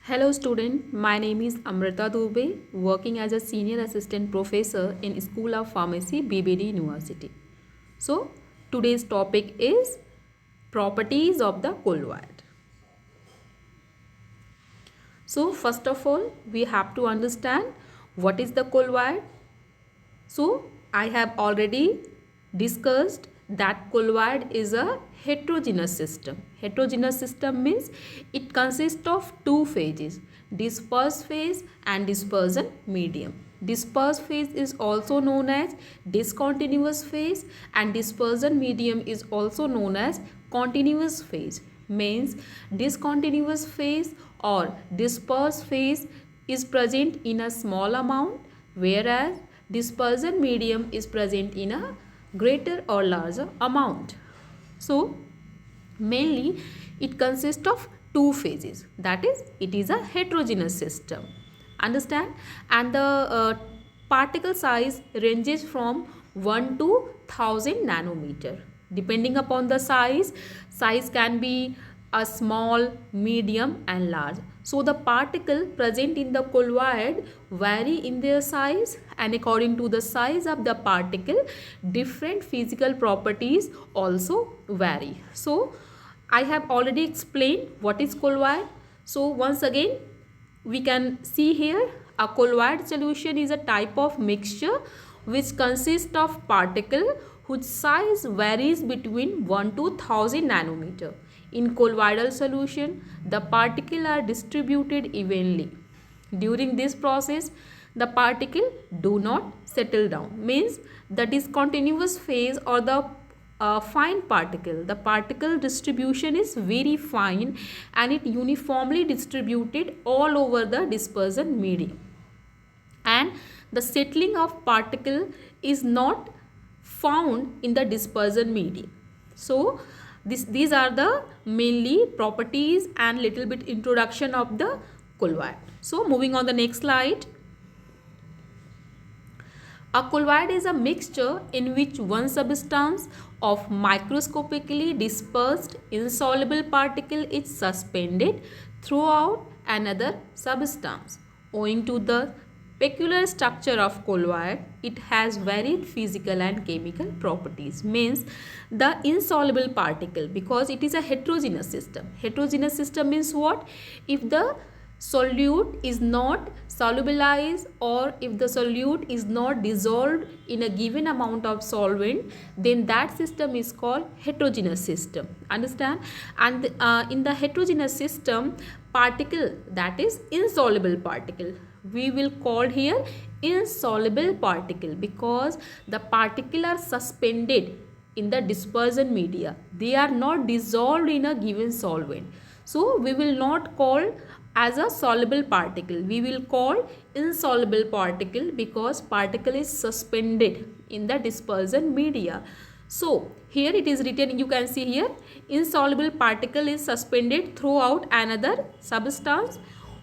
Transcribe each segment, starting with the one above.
Hello student, my name is Amrita Dubey, working as a senior assistant professor in School of Pharmacy, BBD University. So, today's topic is properties of the colloid. So, first of all, we have to understand what is the colloid. So, I have already discussed that colloid is a heterogeneous system. Heterogeneous system means it consists of two phases, dispersed phase and dispersion medium. Dispersed phase is also known as discontinuous phase and dispersion medium is also known as continuous phase. Means discontinuous phase or dispersed phase is present in a small amount, whereas dispersion medium is present in a greater or larger amount. So mainly it consists of two phases, that is it is a heterogeneous system. Understand? And the particle size ranges from 1 to 1000 nanometer. Depending upon the size can be a small, medium and large. So the particle present in the colloid vary in their size, and according to the size of the particle, different physical properties also vary. So I have already explained what is colloid. So once again, we can see here a colloid solution is a type of mixture which consists of particle whose size varies between 1 to 1000 nanometer. In colloidal solution, the particles are distributed evenly. During this process, the particle do not settle down. Means the discontinuous phase or the fine particle. The particle distribution is very fine and it uniformly distributed all over the dispersion medium. And the settling of particle is not found in the dispersion medium. So these are the mainly properties and little bit introduction of the colloid. So moving on the next slide. A colloid is a mixture in which one substance of microscopically dispersed insoluble particle is suspended throughout another substance. Owing to the peculiar structure of colloid, it has varied physical and chemical properties. Means the insoluble particle, because it is a heterogeneous system. Heterogeneous system means what? If the solute is not solubilized or if the solute is not dissolved in a given amount of solvent, then that system is called heterogeneous system. Understand? And in the heterogeneous system, particle, that is insoluble particle, we will call here insoluble particle, because the particle are suspended in the dispersion media. They are not dissolved in a given solvent. So we will not call as a soluble particle, we will call insoluble particle, because particle is suspended in the dispersion media. So here it is written, you can see here, insoluble particle is suspended throughout another substance.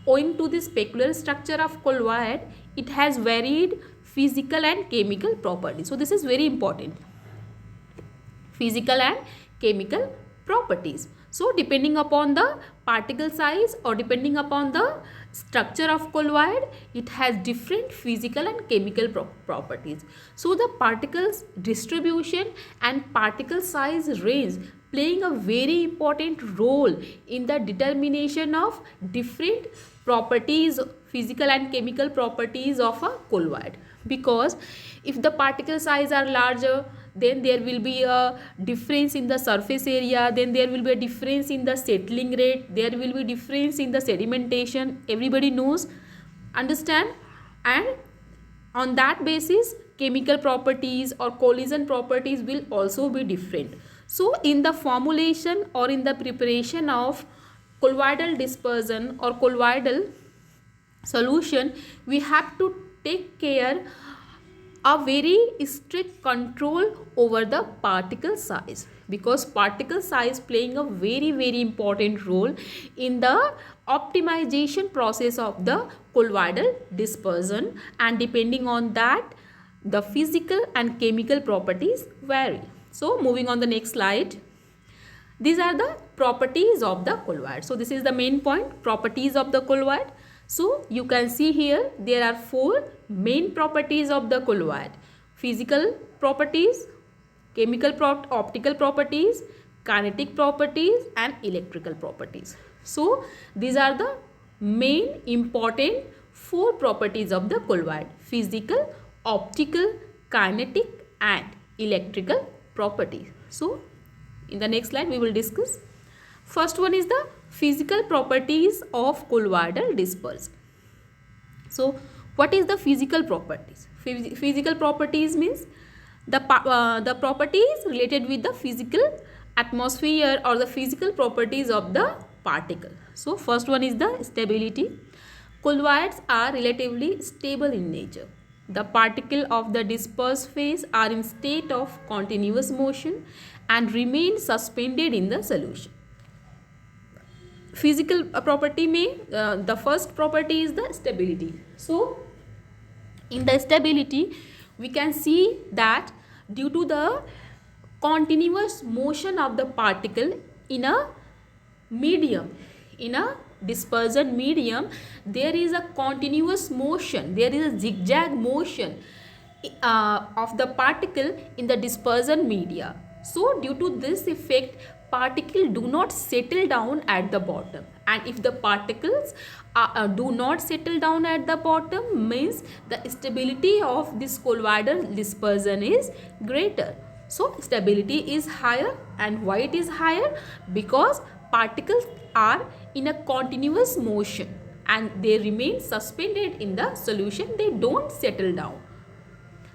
Owing to this peculiar structure of colloid, it has varied physical and chemical properties. So this is very important, physical and chemical properties. So depending upon the particle size or depending upon the structure of colloid, it has different physical and chemical properties. So the particles distribution and particle size range playing a very important role in the determination of different properties, physical and chemical properties of a colloid. Because if the particle size are larger, then there will be a difference in the surface area, then there will be a difference in the settling rate, there will be difference in the sedimentation, everybody knows. Understand? And on that basis, chemical properties or collision properties will also be different. So in the formulation or in the preparation of colloidal dispersion or colloidal solution, we have to take care a very strict control over the particle size, because particle size playing a very important role in the optimization process of the colloidal dispersion, and depending on that the physical and chemical properties vary. So moving on the next slide. These are the properties of the colloid. So this is the main point, properties of the colloid. So you can see here there are 4 main properties of the colloid: physical properties, chemical optical properties, kinetic properties, and electrical properties. So these are the main important 4 properties of the colloid: physical, optical, kinetic, and electrical properties. So in the next slide we will discuss. First one is the physical properties of colloidal dispersion. So what is the physical properties? Physical properties means the properties related with the physical atmosphere or the physical properties of the particle. So first one is the stability. Colloids are relatively stable in nature. The particles of the dispersed phase are in state of continuous motion and remain suspended in the solution. Physical property the first property is the stability. So in the stability we can see that due to the continuous motion of the particle in a medium, in a dispersion medium, there is a continuous motion, there is a zigzag motion of the particle in the dispersion media. So due to this effect, particles do not settle down at the bottom, and if the particles do not settle down at the bottom, means the stability of this colloidal dispersion is greater. So stability is higher. And why it is higher? Because particles are in a continuous motion and they remain suspended in the solution, they don't settle down.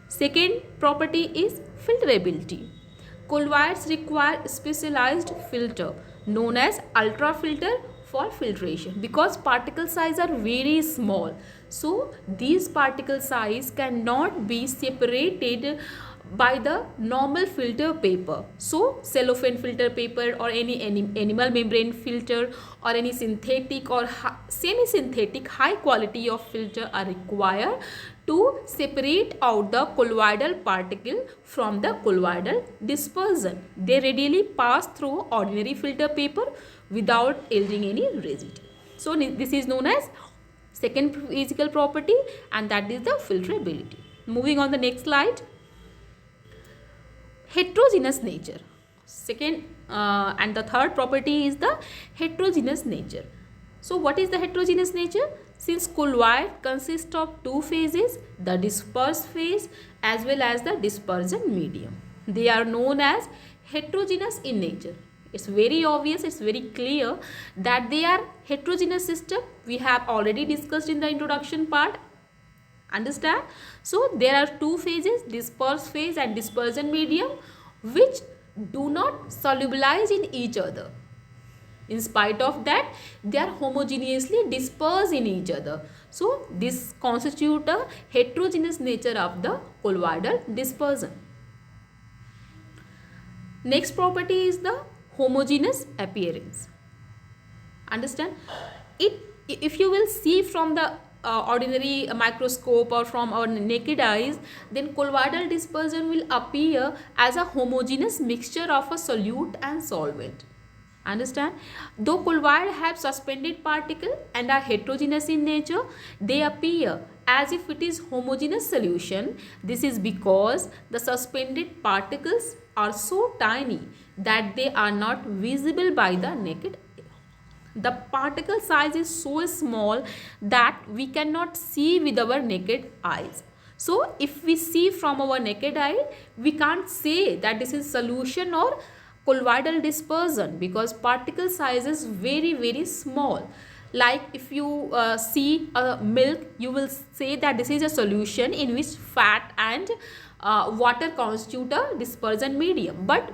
Second property is filterability. Colloids require specialized filter known as ultrafilter for filtration, because particle size are very small. So these particle size cannot be separated by the normal filter paper. So cellophane filter paper or any animal membrane filter or any synthetic or semi-synthetic high quality of filter are required to separate out the colloidal particle from the colloidal dispersion. They readily pass through ordinary filter paper without yielding any residue. So this is known as second physical property, and that is the filterability. Moving on the next slide. Heterogeneous nature. Second and the third property is the heterogeneous nature. So what is the heterogeneous nature? Since colloid consists of 2 phases, the dispersed phase as well as the dispersion medium, they are known as heterogeneous in nature. It's very obvious, it's very clear that they are heterogeneous system. We have already discussed in the introduction part. Understand? So there are 2 phases, dispersed phase and dispersion medium, which do not solubilize in each other. In spite of that, they are homogeneously dispersed in each other. So this constitutes a heterogeneous nature of the colloidal dispersion. Next property is the homogeneous appearance. Understand? If you will see from the ordinary microscope or from our naked eyes, then colloidal dispersion will appear as a homogeneous mixture of a solute and solvent. Understand? Though colloid have suspended particle and are heterogeneous in nature, they appear as if it is homogeneous solution. This is because the suspended particles are so tiny that they are not visible by the naked eye. The particle size is so small that we cannot see with our naked eyes. So if we see from our naked eye, we can't say that this is solution or colloidal dispersion, because particle size is very, very small. Like if you see a milk, you will say that this is a solution in which fat and water constitute a dispersion medium. But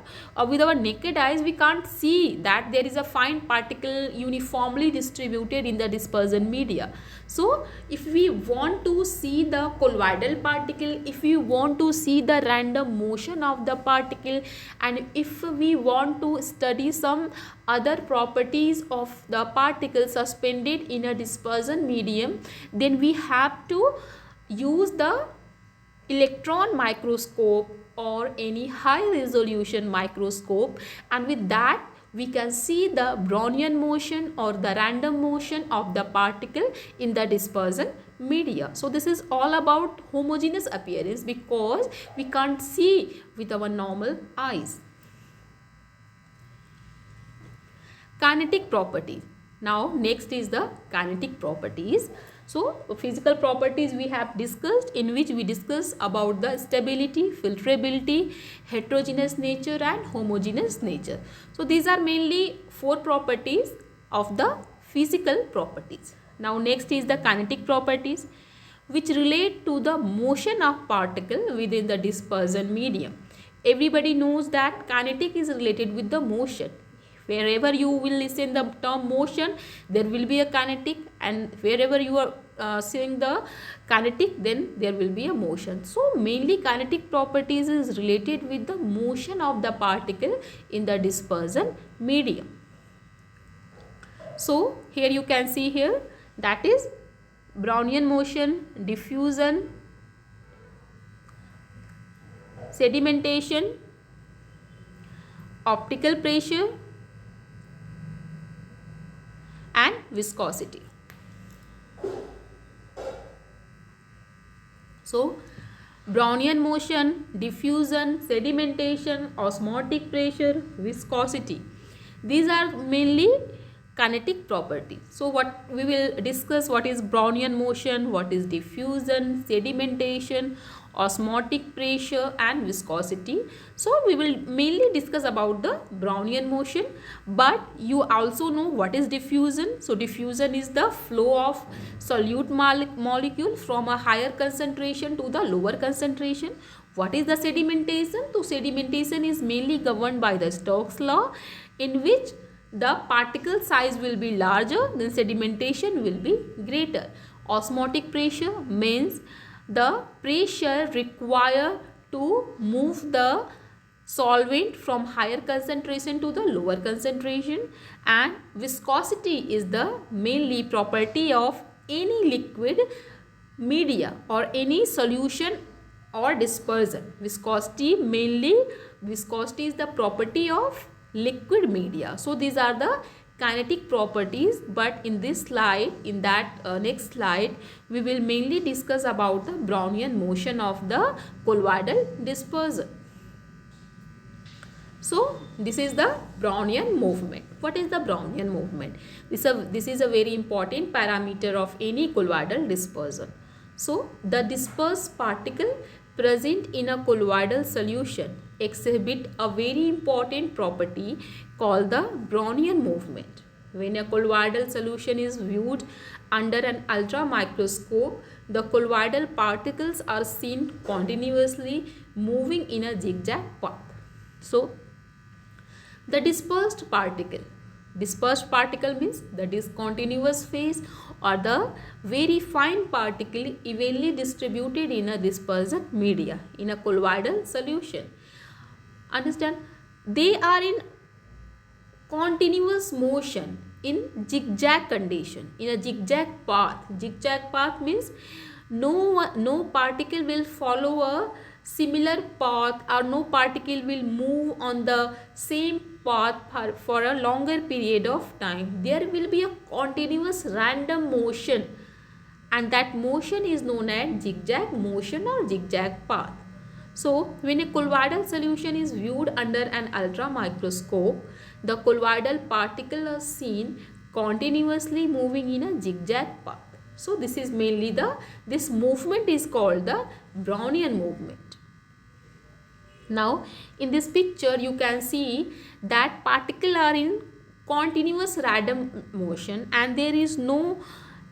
with our naked eyes, we can't see that there is a fine particle uniformly distributed in the dispersion media. So if we want to see the colloidal particle, if we want to see the random motion of the particle, and if we want to study some other properties of the particle suspended in a dispersion medium, then we have to use the electron microscope or any high resolution microscope, and with that we can see the Brownian motion or the random motion of the particle in the dispersion media. So this is all about homogeneous appearance because we can't see with our normal eyes. Kinetic properties. Now next is the kinetic properties. So physical properties we have discussed, in which we discuss about the stability, filtrability, heterogeneous nature and homogeneous nature. So these are mainly 4 properties of the physical properties. Now next is the kinetic properties, which relate to the motion of particle within the dispersion medium. Everybody knows that kinetic is related with the motion. Wherever you will listen the term motion, there will be a kinetic, and wherever you are seeing the kinetic, then there will be a motion. So mainly kinetic properties is related with the motion of the particle in the dispersion medium. So here you can see here, that is Brownian motion, diffusion, sedimentation, optical pressure and viscosity. So Brownian motion, diffusion, sedimentation, osmotic pressure, viscosity, these are mainly kinetic properties. So what we will discuss, what is Brownian motion, what is diffusion, sedimentation, osmotic pressure and viscosity. So we will mainly discuss about the Brownian motion, but you also know what is diffusion. So diffusion is the flow of solute molecule from a higher concentration to the lower concentration. What is the sedimentation? So sedimentation is mainly governed by the Stokes law, in which the particle size will be larger, then sedimentation will be greater. Osmotic pressure means the pressure required to move the solvent from higher concentration to the lower concentration, and viscosity is the mainly property of any liquid media or any solution or dispersion. Viscosity is the property of liquid media. So these are the kinetic properties, but in this slide, in that next slide, we will mainly discuss about the Brownian motion of the colloidal dispersion. So this is the Brownian movement. What is the Brownian movement? This is a very important parameter of any colloidal dispersion. So the dispersed particle present in a colloidal solution exhibit a very important property called the Brownian movement. When a colloidal solution is viewed under an ultra microscope, the colloidal particles are seen continuously moving in a zigzag path. So the dispersed particle means the discontinuous phase or the very fine particle evenly distributed in a dispersion media in a colloidal solution. Understand? They are in continuous motion in zigzag condition, in a zigzag path. Zigzag path means no particle will follow a similar path, or no particle will move on the same path for a longer period of time. There will be a continuous random motion, and that motion is known as zigzag motion or zigzag path. So when a colloidal solution is viewed under an ultra microscope, the colloidal particle are seen continuously moving in a zigzag path. So this is mainly this movement is called the Brownian movement. Now in this picture you can see that particles are in continuous random motion, and there is no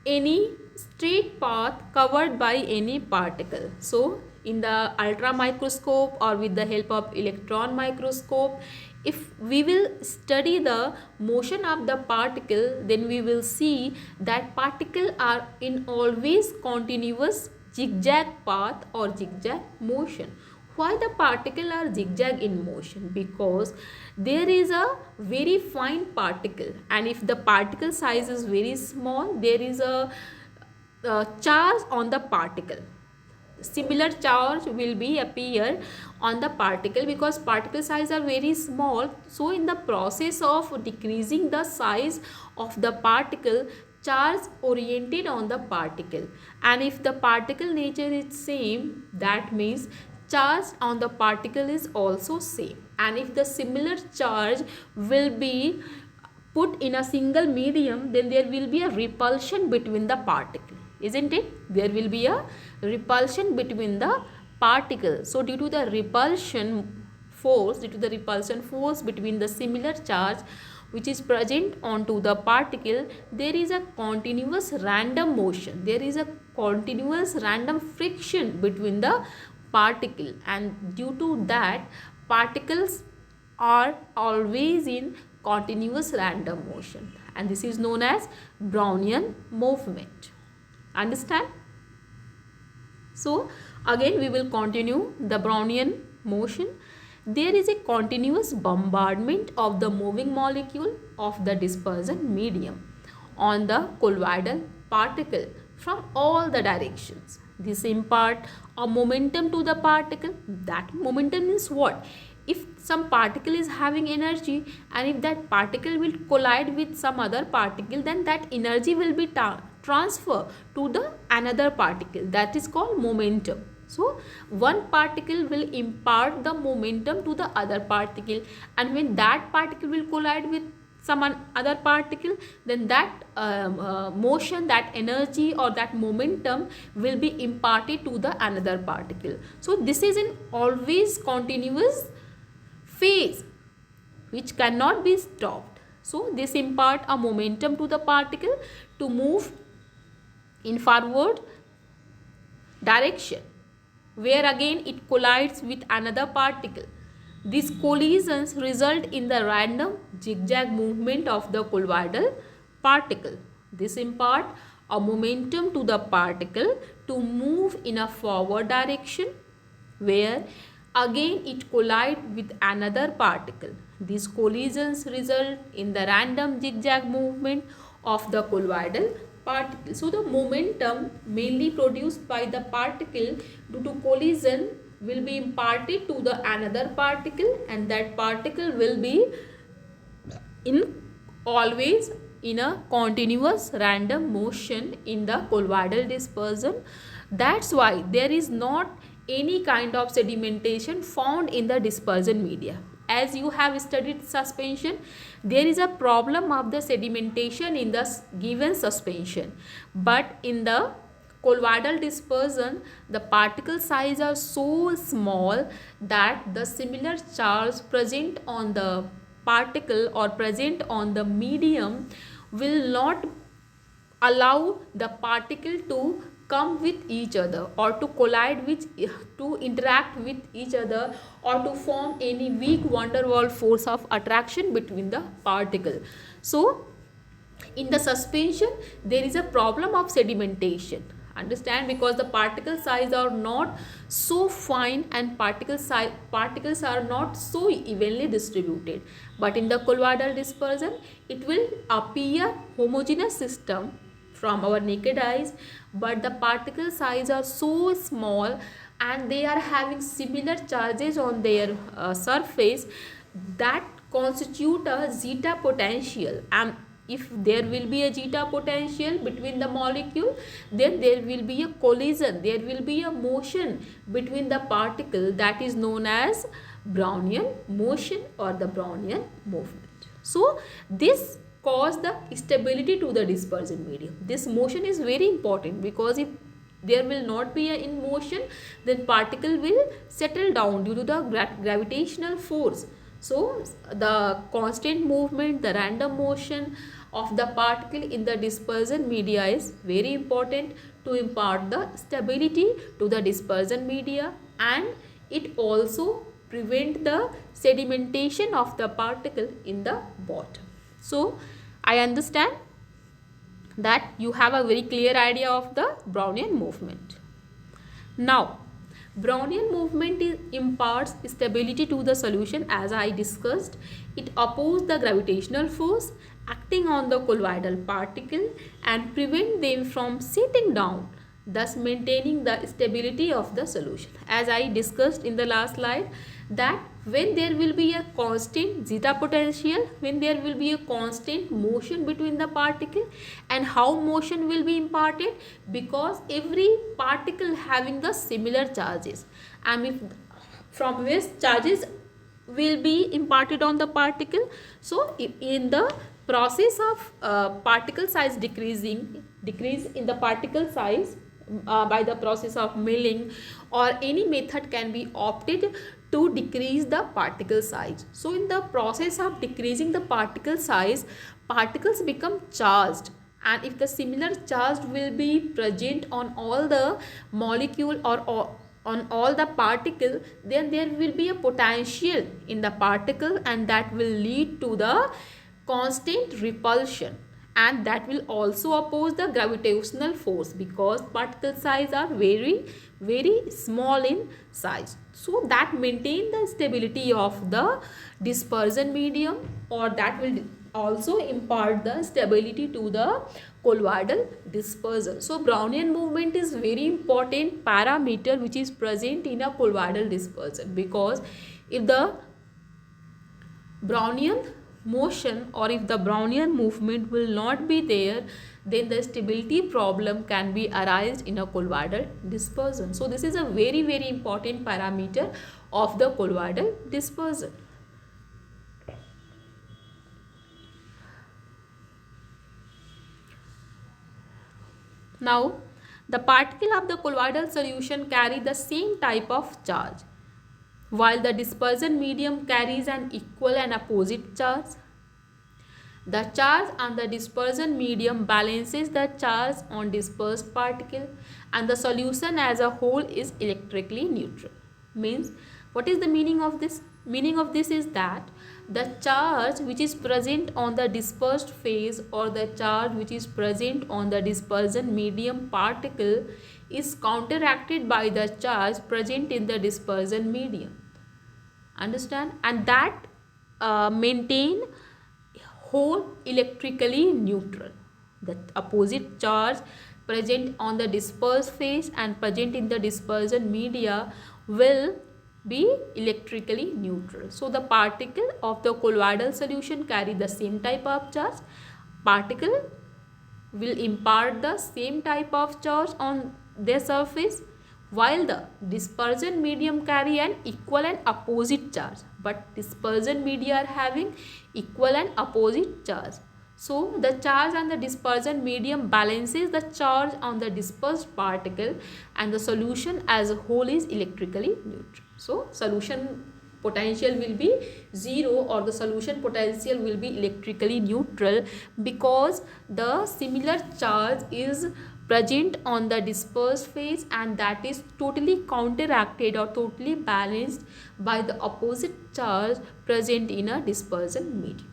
any straight path covered by any particle. So in the ultra microscope or with the help of electron microscope, if we will study the motion of the particle, then we will see that particles are in always continuous zigzag path or zigzag motion. Why the particles are zigzag in motion? Because there is a very fine particle, and if the particle size is very small, there is a charge on the particle. similar charge will be appear on the particle, because particle size are very small. So in the process of decreasing the size of the particle, charge oriented on the particle, and if the particle nature is same, that means charge on the particle is also same. And if the similar charge will be put in a single medium, then there will be a repulsion between the particle, isn't it? There will be a repulsion between the particle. So due to the repulsion force between the similar charge which is present onto the particle, there is a continuous random motion, there is a continuous random friction between the particle, and due to that particles are always in continuous random motion, and this is known as Brownian movement. Understand? So again we will continue the Brownian motion. There is a continuous bombardment of the moving molecule of the dispersion medium on the colloidal particle from all the directions. This impart a momentum to the particle. That momentum means what? If some particle is having energy, and if that particle will collide with some other particle, then that energy will be transferred to the another particle. That is called momentum. So one particle will impart the momentum to the other particle, and when that particle will collide with some other particle, then that motion, that energy or that momentum will be imparted to the another particle. So this is an always continuous phase which cannot be stopped. So this impart a momentum to the particle to move in forward direction, where again it collides with another particle. These collisions result in the random zigzag movement of the colloidal particle. This impart a momentum to the particle to move in a forward direction, where again it collides with another particle. These collisions result in the random zigzag movement of the colloidal particle. So the momentum mainly produced by the particle due to collision will be imparted to the another particle, and that particle will be always in a continuous random motion in the colloidal dispersion. That's why there is not any kind of sedimentation found in the dispersion media. As you have studied suspension, there is a problem of the sedimentation in the given suspension, but in the colloidal dispersion, the particle size are so small that the similar charge present on the particle or present on the medium will not allow the particle to come with each other, or to collide with, to interact with each other, or to form any weak van der Waals force of attraction between the particle. So in the suspension there is a problem of sedimentation. Understand? Because the particle size are not so fine and particles are not so evenly distributed, but in the colloidal dispersion it will appear homogeneous system from our naked eyes, but the particle size are so small and they are having similar charges on their surface that constitute a zeta potential. And if there will be a zeta potential between the molecule, then there will be a collision, there will be a motion between the particle, that is known as Brownian motion or the Brownian movement. So this cause the stability to the dispersion medium. This motion is very important, because if there will not be in motion, then particle will settle down due to the gravitational force. So the constant movement, the random motion of the particle in the dispersion media is very important to impart the stability to the dispersion media, and it also prevent the sedimentation of the particle in the bottom. So I understand that you have a very clear idea of the Brownian movement. Now Brownian movement imparts stability to the solution. As I discussed, it opposes the gravitational force acting on the colloidal particle and prevent them from setting down. thus maintaining the stability of the solution. As I discussed in the last slide, that when there will be a constant zeta potential, when there will be a constant motion between the particle, and how motion will be imparted, because every particle having the similar charges, and if from which charges will be imparted on the particle. So in the process of particle size decrease in the particle size by the process of milling, or any method can be opted to decrease the particle size. So in the process of decreasing the particle size, particles become charged, and if the similar charge will be present on all the molecule or on all the particle, then there will be a potential in the particle, and that will lead to the constant repulsion, and that will also oppose the gravitational force, because particle size are very small in size. So that maintain the stability of the dispersion medium, or that will also impart the stability to the colloidal dispersion. So Brownian movement is very important parameter which is present in a colloidal dispersion, because if the Brownian motion, or if the Brownian movement will not be there, then the stability problem can be arised in a colloidal dispersion. So this is a very important parameter of the colloidal dispersion. Now, the particle of the colloidal solution carry the same type of charge, while the dispersion medium carries an equal and opposite charge. The charge on the dispersion medium balances the charge on dispersed particle, and the solution as a whole is electrically neutral. Means, what is the meaning of this? Meaning of this is that the charge which is present on the dispersed phase, or the charge which is present on the dispersion medium particle, is counteracted by the charge present in the dispersion medium. Understand? And that maintain whole electrically neutral. The opposite charge present on the dispersed phase and present in the dispersion media will be electrically neutral. So the particle of the colloidal solution carry the same type of charge. Particle will impart the same type of charge on their surface, while the dispersion medium carry an equal and opposite charge. But dispersion media are having equal and opposite charge. So the charge on the dispersion medium balances the charge on the dispersed particle, and the solution as a whole is electrically neutral. So solution potential will be 0, or the solution potential will be electrically neutral, because the similar charge is present on the dispersed phase, and that is totally counteracted or totally balanced by the opposite charge present in a dispersion medium.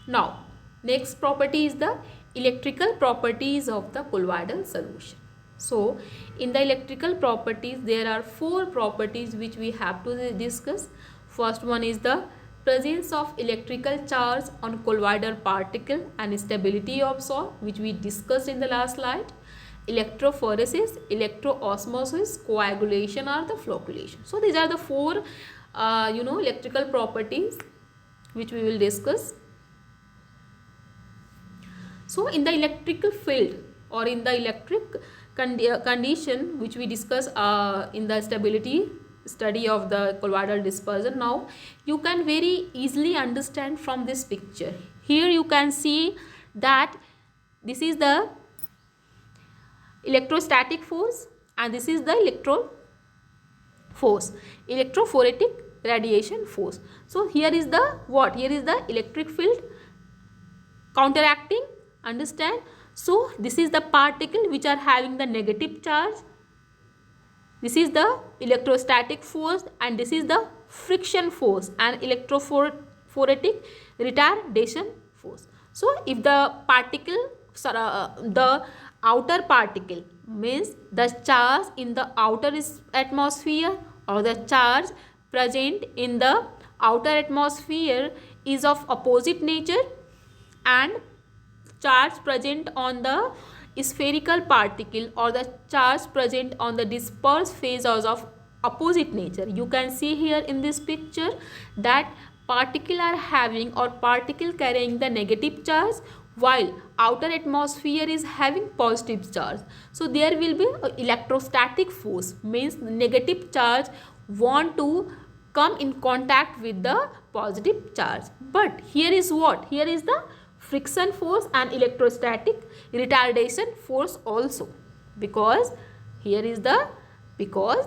Now, next property is the electrical properties of the colloidal solution. So, in the electrical properties, there are 4 properties which we have to discuss. First one is the presence of electrical charge on colloidal particle and stability of Sol, which we discussed in the last slide. Electrophoresis, electroosmosis, coagulation, or the flocculation. So, these are the 4 electrical properties which we will discuss. So, in the electrical field, or in the electric condition which we discuss in the stability study of the colloidal dispersion, now you can very easily understand from this picture. Here you can see that this is the electrostatic force, and this is the electrophoretic radiation force. So here is the what? Here is the electric field counteracting. Understand? So this is the particle which are having the negative charge. This is the electrostatic force, and this is the friction force and electrophoretic retardation force. So if the particle, the outer particle, means the charge in the outer atmosphere, or the charge present in the outer atmosphere is of opposite nature, and charge present on the spherical particle or the charge present on the dispersed phase are of opposite nature. You can see here in this picture that particle are having or particle carrying the negative charge, while outer atmosphere is having positive charge. So there will be electrostatic force, means negative charge want to come in contact with the positive charge. But here is what? Here is the friction force and electrostatic retardation force also, because here is the, because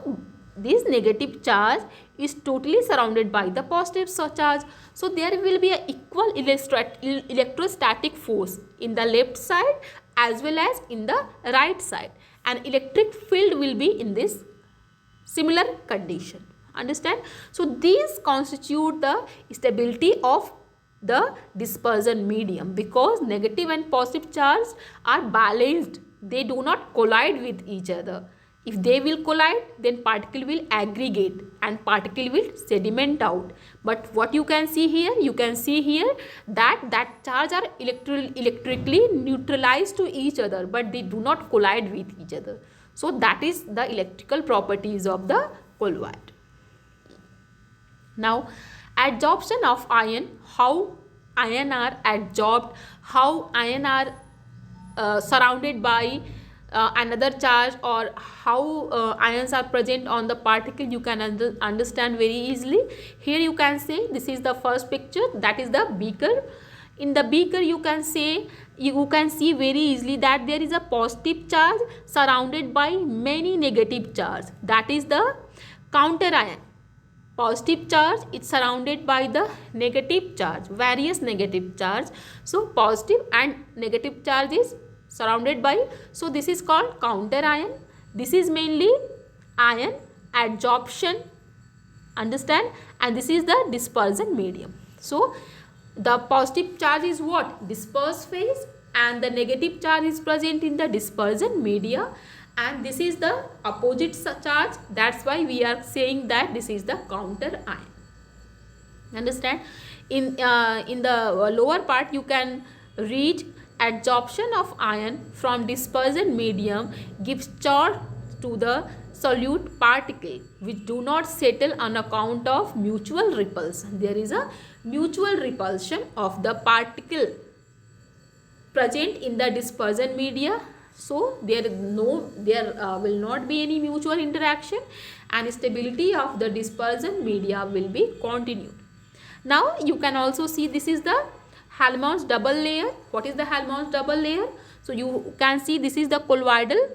this negative charge is totally surrounded by the positive charge. So there will be an equal electrostatic force in the left side as well as in the right side, and electric field will be in this similar condition. Understand? So these constitute the stability of the dispersion medium, because negative and positive charge are balanced. They do not collide with each other. If they will collide, then particle will aggregate and particle will sediment out. But what you can see here, you can see here that charge are electrically neutralized to each other, but they do not collide with each other. So that is the electrical properties of the colloid. Now, adsorption of ion, how ion are adsorbed, how ion are surrounded by another charge, or how ions are present on the particle, you can understand very easily. Here you can say, this is the first picture, that is the beaker. In the beaker you can say, you can see very easily that there is a positive charge surrounded by many negative charge, that is the counter ion. Positive charge is surrounded by the negative charge, various negative charge. So positive and negative charge is surrounded by, so this is called counter ion. This is mainly ion adsorption, understand, and this is the dispersion medium. So the positive charge is what? Dispersed phase, and the negative charge is present in the dispersion media, and this is the opposite charge. That's why we are saying that this is the counter ion. Understand? In the lower part you can read, adsorption of ion from dispersion medium gives charge to the solute particle which do not settle on account of mutual repulsion. There is a mutual repulsion of the particle present in the dispersion media. So there will not be any mutual interaction, and stability of the dispersion media will be continued. Now you can also see, this is the Helmholtz double layer. What is the Helmholtz double layer? So you can see this is the colloidal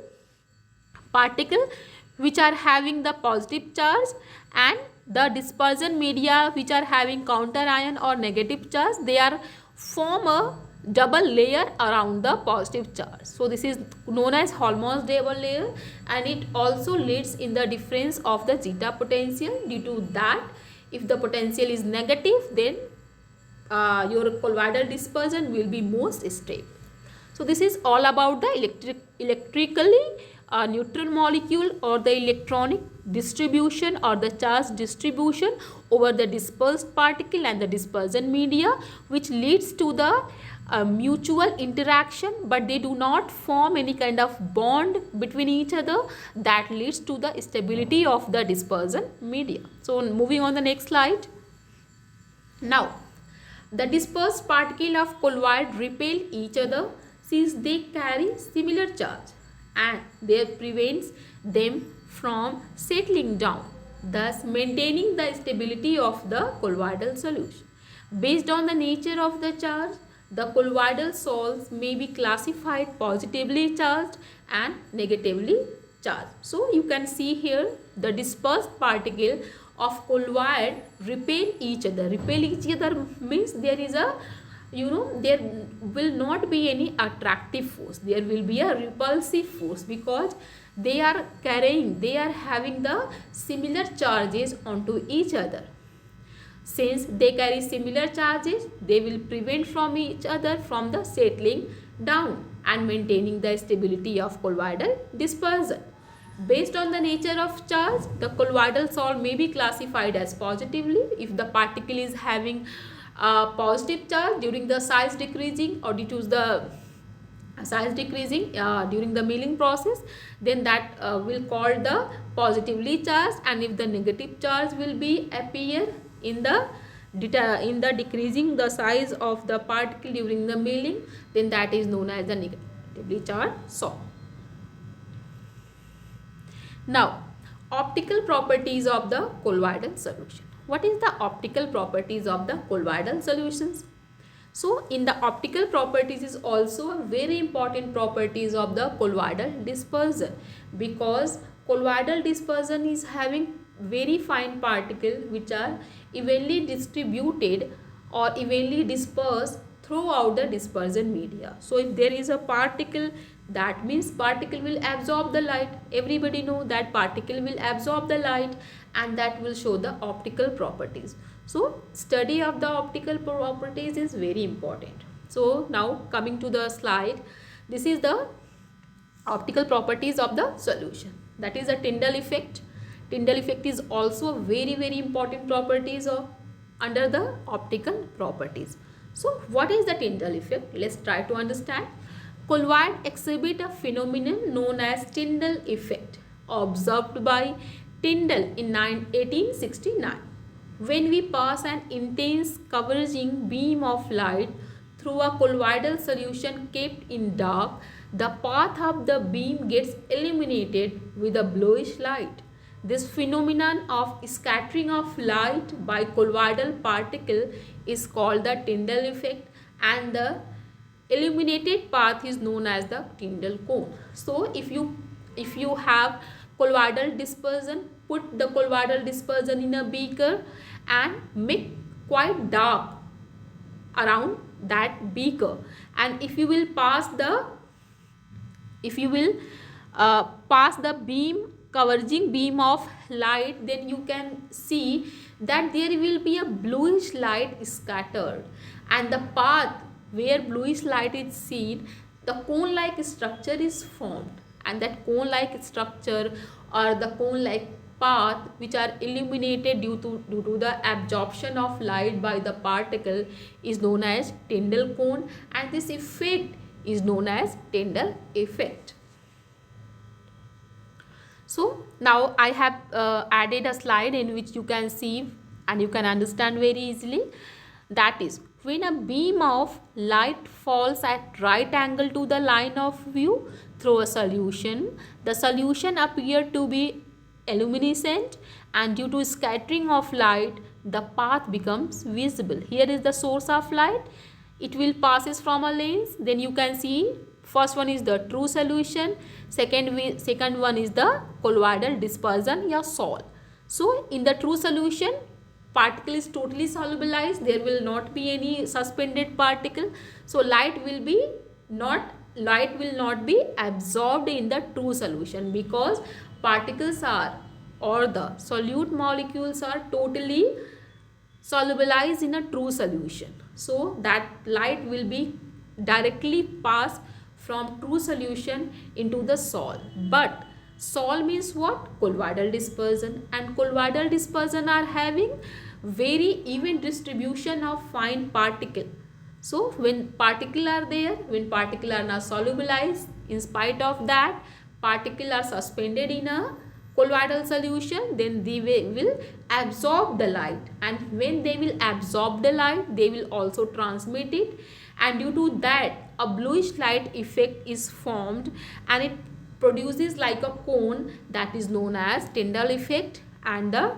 particle which are having the positive charge, and the dispersion media which are having counter ion or negative charge. They are form a double layer around the positive charge. So this is known as Helmholtz double layer, and it also leads in the difference of the zeta potential. Due to that, if the potential is negative, then your colloidal dispersion will be most stable. So this is all about the electrically neutral molecule or the electronic distribution or the charge distribution over the dispersed particle and the dispersion media, which leads to the mutual interaction, but they do not form any kind of bond between each other, that leads to the stability of the dispersion media. So moving on the next slide. Now the dispersed particle of colloid repel each other since they carry similar charge, and that prevents them from settling down, thus maintaining the stability of the colloidal solution. Based on the nature of the charge, the colloidal salts may be classified positively charged and negatively charged. So you can see here the dispersed particle of colloid repel each other. Repel each other means there is a, there will not be any attractive force. There will be a repulsive force, because they are having the similar charges onto each other. Since they carry similar charges, they will prevent from each other from the settling down and maintaining the stability of colloidal dispersion. Based on the nature of charge, the colloidal salt may be classified as positively if the particle is having a positive charge during the size decreasing or due to the size decreasing during the milling process, then that will call the positively charged, and if the negative charge will be appear in the decreasing the size of the particle during the milling, then that is known as the negatively charged solid. Now, optical properties of the colloidal solution. What is the optical properties of the colloidal solutions? So, in the optical properties is also a very important properties of the colloidal dispersion, because colloidal dispersion is having very fine particles which are evenly distributed or evenly dispersed throughout the dispersion media. So, if there is a particle, that means particle will absorb the light. Everybody know that particle will absorb the light, and that will show the optical properties. So, study of the optical properties is very important. So, now coming to the slide, this is the optical properties of the solution. That is a Tyndall effect. Tyndall effect is also very important properties of under the optical properties. So, what is the Tyndall effect? Let's try to understand. Colloid exhibit a phenomenon known as Tyndall effect, observed by Tyndall in 1869. When we pass an intense converging beam of light through a colloidal solution kept in dark, the path of the beam gets illuminated with a bluish light. This phenomenon of scattering of light by colloidal particle is called the Tyndall effect, and the illuminated path is known as the Tyndall cone. So, if you have colloidal dispersion, put the colloidal dispersion in a beaker and make quite dark around that beaker, and if you will pass the converging beam of light, then you can see that there will be a bluish light scattered, and the path where bluish light is seen, the cone like structure is formed, and that cone like structure or the cone like path which are illuminated due to the absorption of light by the particle is known as Tyndall cone, and this effect is known as Tyndall effect. So, now I have added a slide in which you can see and you can understand very easily. That is, when a beam of light falls at right angle to the line of view through a solution, the solution appears to be luminescent, and due to scattering of light, the path becomes visible. Here is the source of light. It will passes from a lens. Then you can see first one is the true solution, second one is the colloidal dispersion or sol. So, in the true solution, particle is totally solubilized. There will not be any suspended particle. So, light will not be absorbed in the true solution, because particles are, or the solute molecules are totally solubilized in a true solution. So, that light will be directly passed from true solution into the sol. But sol means what? Colloidal dispersion, and colloidal dispersion are having very even distribution of fine particle. So, when particle are there, when particle are not solubilized, in spite of that, particle are suspended in a colloidal solution, then they will absorb the light, and when they will absorb the light, they will also transmit it, and due to that a bluish light effect is formed, and it produces like a cone, that is known as Tyndall effect, and the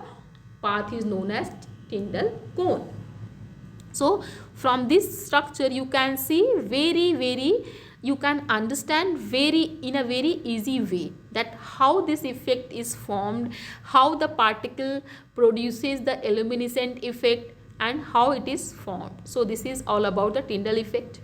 path is known as Tyndall cone. So, from this structure you can see you can understand in a very easy way that how this effect is formed, how the particle produces the luminescent effect, and how it is formed. So, this is all about the Tyndall effect.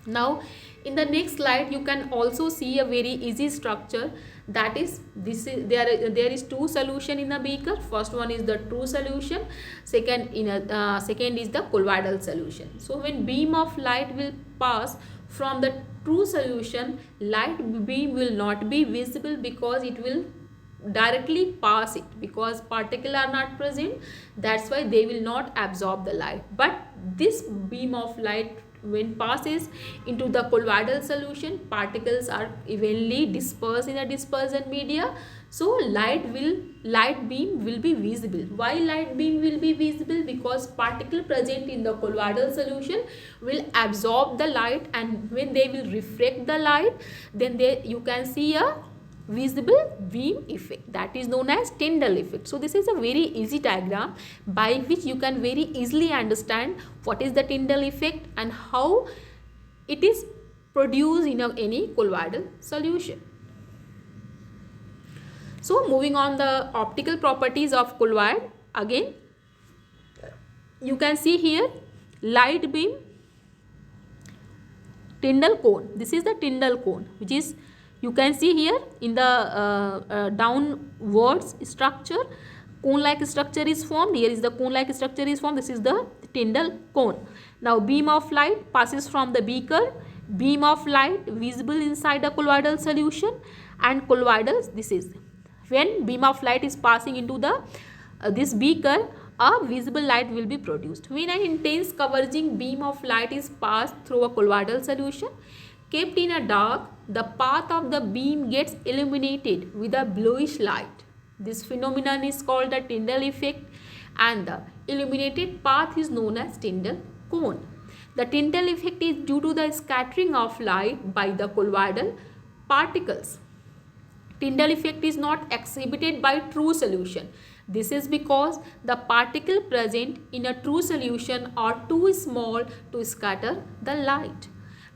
Now, in the next slide you can also see a very easy structure, that is there is two solution in the beaker. First one is the true solution, second is the colloidal solution. So, when beam of light will pass from the true solution, light beam will not be visible because it will directly pass it, because particles are not present, that's why they will not absorb the light. But this beam of light when passes into the colloidal solution, particles are evenly dispersed in a dispersion media. So light beam will be visible. Why light beam will be visible? Because particle present in the colloidal solution will absorb the light, and when they will reflect the light, then you can see a visible beam effect, that is known as Tyndall effect. So this is a very easy diagram by which you can very easily understand what is the Tyndall effect and how it is produced in any colloidal solution. So moving on, the optical properties of colloid. Again, you can see here light beam, Tyndall cone. This is the Tyndall cone, which is, you can see here in the downwards structure, cone-like structure is formed. Here is the cone-like structure is formed. This is the Tyndall cone. Now beam of light passes from the beaker. Beam of light visible inside a colloidal solution, and colloidal, this is when beam of light is passing into the this beaker, a visible light will be produced. When an intense converging beam of light is passed through a colloidal solution kept in a dark, the path of the beam gets illuminated with a bluish light. This phenomenon is called the Tyndall effect, and the illuminated path is known as Tyndall cone. The Tyndall effect is due to the scattering of light by the colloidal particles. Tyndall effect is not exhibited by true solution. This is because the particle present in a true solution are too small to scatter the light.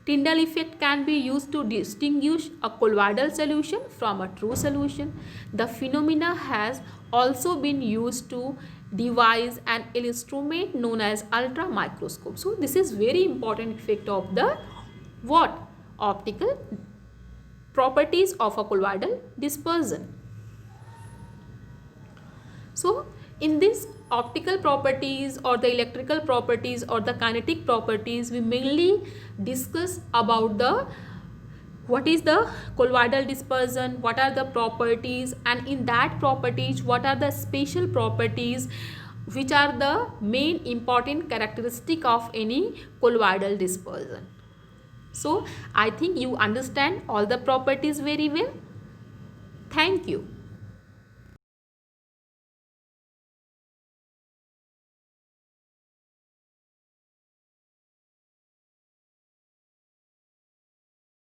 Tyndall effect can be used to distinguish a colloidal solution from a true solution. The phenomena has also been used to devise an instrument known as ultramicroscope. So this is very important effect of the what? Optical properties of a colloidal dispersion. So in this optical properties or the electrical properties or the kinetic properties, we mainly discuss about the what is the colloidal dispersion, what are the properties, and in that properties what are the special properties which are the main important characteristic of any colloidal dispersion. So I think you understand all the properties very well. Thank you.